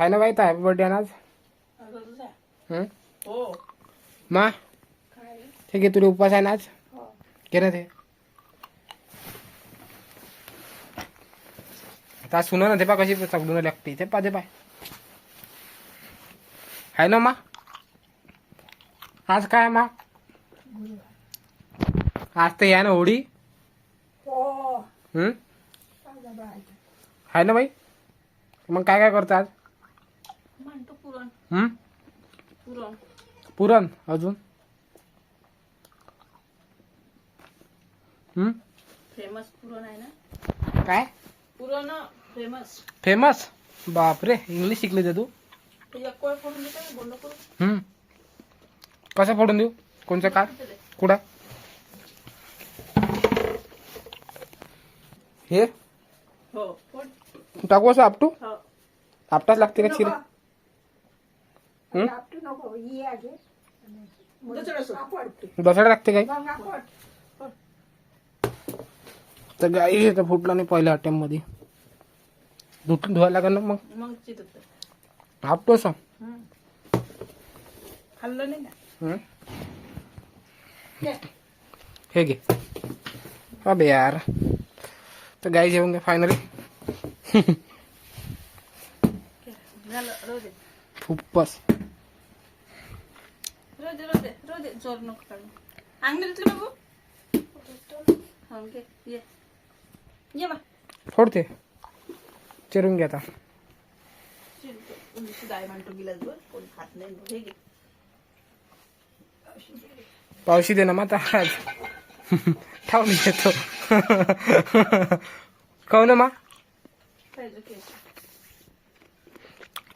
हाय ना बाई, happy birthday आज. हो मा ठीक आहे, तुला उपवास आहे ना आज. घे ना ते. आता सुना ना ते पा कशी चकडून लागते ते पा, ते पाय आहे ना मा. आज काय मा, आज तर या ना होळी. आहे ना बाई, मग काय काय करतो आज. म्हणतो पुरण. पुरण पुरण अजून फेमस पुरण आहे ना. काय पुरण फेमस. फेमस. बापरे, इंग्लिश शिकले ते तू. एक कोळ फोडून देतो बोललो करू. कसं फोडून देऊ, कोणचं काय कुठं हे हो फोड. टाकू असं आपटू. हो आपटाच लागते का चिरे. दसरा लागते काय तर गाई तर फुटला नाही पहिल्या अटेम्प मध्ये. धुवायला लागेल ना मग. मग चितत आपटू असं. खाल्लं नाही ना. हे घे. अबे यार, तर गाई जेवून घ्या फायनली. झालं रोजे खूपच रोजे रोजे रोजे जोर नको काढू. अंगणीतलं बाबू. हो घे ये ये मग. फोडते, चिरून घ्या आता. गाय म्हणतो गिलास बर कोणी खात नाही. हे घे पावशी दे ना मग आता आज. ठाऊन घेतो. खाऊ ना मग. खायचं केस.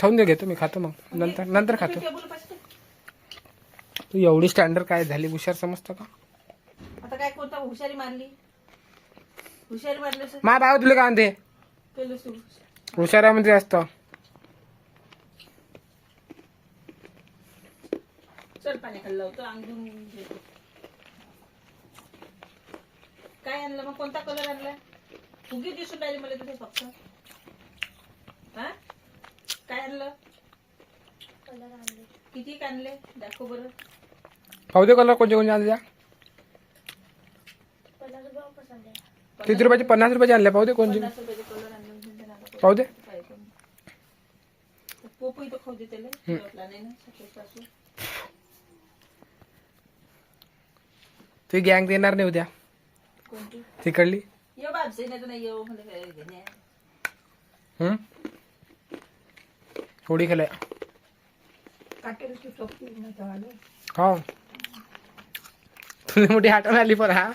ठाऊन दे, घेतो मी, खातो मग नंतर खातो. तू एवढी स्टँडर्ड काय झाली, हुशार समजतं का. आता काय कोणता हुशारी मारली. हुशारी मारली असं मा बाबा तुला काय म्हणते, केलं सुरू. हुशार आहे म्हणजे असतं. चल पाणी खाल्लं होतं अंगून घेतो. काय आणलं मग, कोणता कलर आणलाय. फुगी दिसून राहिली मला तिथे फक्त. हा काय आणलं. कलर आणले. किती आणले दाखव बरं. पाहू दे कलर कोणते कोणते आणले द्या. किती रुपयाचे, 50 रुपयाचे आणले. पाहू दे कोणते. 50 रुपयाचे कलर आणले. पाहू दे. पोपू इथं खाऊ दे त्याला. नाही ना सकाळी पासून. ती गँग देणार नाही उद्या कोणती तिकडली. ये बाबसे नाही तर नाही येऊ म्हणजे घेणे. होळी खेळाय. हो तुझी मोठी आठवण आली पण. हा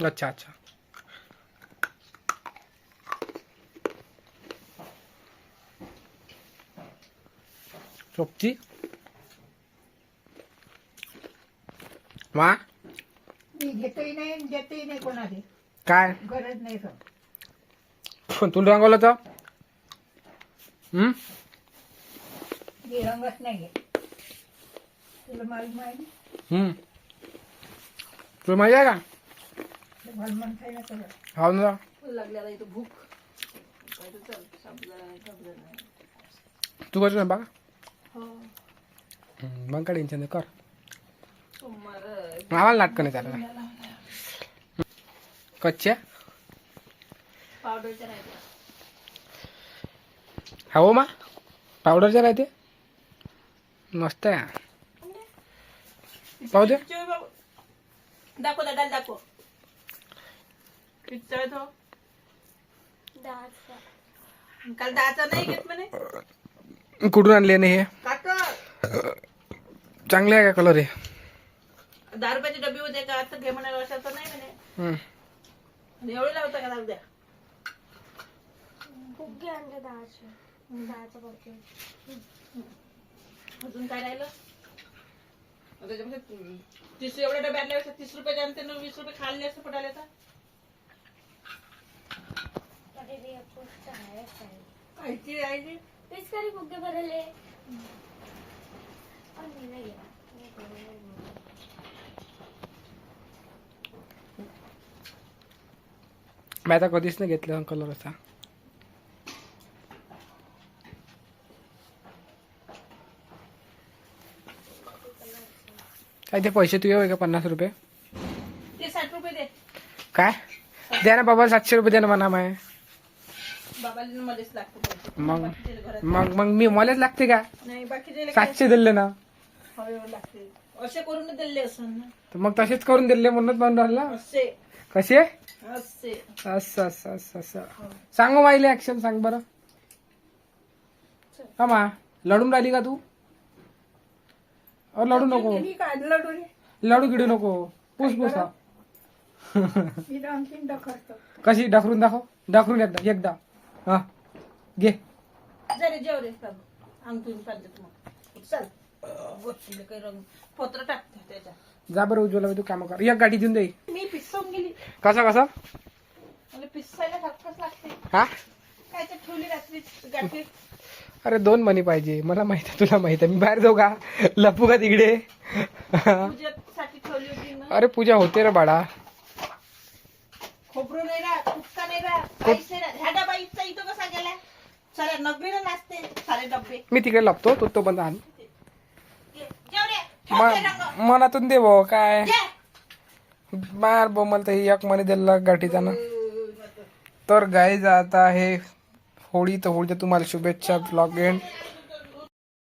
अच्छा अच्छा. सोपची वा घेतही नाही देतही नाही कोणाला. काय गरज नाही सर. पण तुला रंगवलं तर रंगच नाही घे. तुला मालूम आहे ना. तुला माहिती आहे का. भलमन खायला सगळं. हो ना. लागल्याला इथं भूक. चल तू करतो ना बघा. हो मग काय टेन्शन नाही, कर. सोमवार आम्हाला नाटकं नाही चाललं. कच्च्या पावडरच्या राहते. हो मा पावडरच्या राहते. मस्त आहे. पाहू दे. दाखव दादा दाखव. किती तो काल दहाचा नाही घेत म्हणे. कुठून आणले नाही हे. काका चांगले आहे का कलर हे. 10 रुपयाची डबी होते का आता घे म्हणाल अशाचं नाही म्हणे. एवढी लावता का उद्या. फुगे आणले 10चे. 10चा बघते. अजून काय राहिलं. त्याच्यापेक्षा 30 एवढ्या डब्या आणल्यापेक्षा 30 रुपये आणते ना 20 रुपये खाल्ले असं पडाले तर. कायची राहिली. पिचकारी फुगे भरले. मी आता कधीच नाही घेतलं कलर असा. काय ते पैसे तुझे होय का 50 रुपये ते 60 रुपये दे. काय द्या ना बाबा 700 रुपये द्या ना म्हणा माय बाबाला मध्येच लागतो पैसे. मग बाकीचे घरात मग मग मी मलाच लागते का नाही, बाकीचे 700 दिले ना हवे लागते. असे करून दिले असं ना. तर मग तसेच करून दिले म्हणूनच बनवून राहिला असे कसे असे असं असं असं असं सांगू माहिले ऍक्शन सांग बरं हा मा लढून राहिली का तू लढू नको मी काढलं डोळे लढू गिडू नको पुस पुस हा. मी तर आणखीन ढकलतो. कशी ढकरून दाखव ढकरून एकदा हा घे जरे जेव रे बाबू. अंगठून पाहिजे मग चल. गोष्टीला काही रंग पत्र टाकते त्याच्यात. जा बरं उज्ज्वला तू काम कर एक गाठी देऊन दे मी पिसवून गेली. कसा कसा मला पिसायला सारखंच लागते. हा काय तर ठेवली रात्री गाठी. अरे 2 मनी पाहिजे मला माहित आहे तुला माहित आहे मी बाहेर जाऊ का लपू का तिकडे पूजेसाठी ठेवली होती ना. अरे पूजा होते रे बाळा खोबरू नाही राहत, कुटका नाही राहत, काहीच नाही राहत. ह्या डबा इथचा इथं कसा गेला? सारे नगरीला नाचते सारे डब्बे. मी तिकडे लपतो तो बंद आण जेव रे. ठेव ते रंग. मनातून दे भाऊ काय जे. मार बो मला तर एक मनी दिला गाठीचा ना तर गाईज आता आहे होळी तर होळीच्या तुम्हाला शुभेच्छा ब्लॉग एंड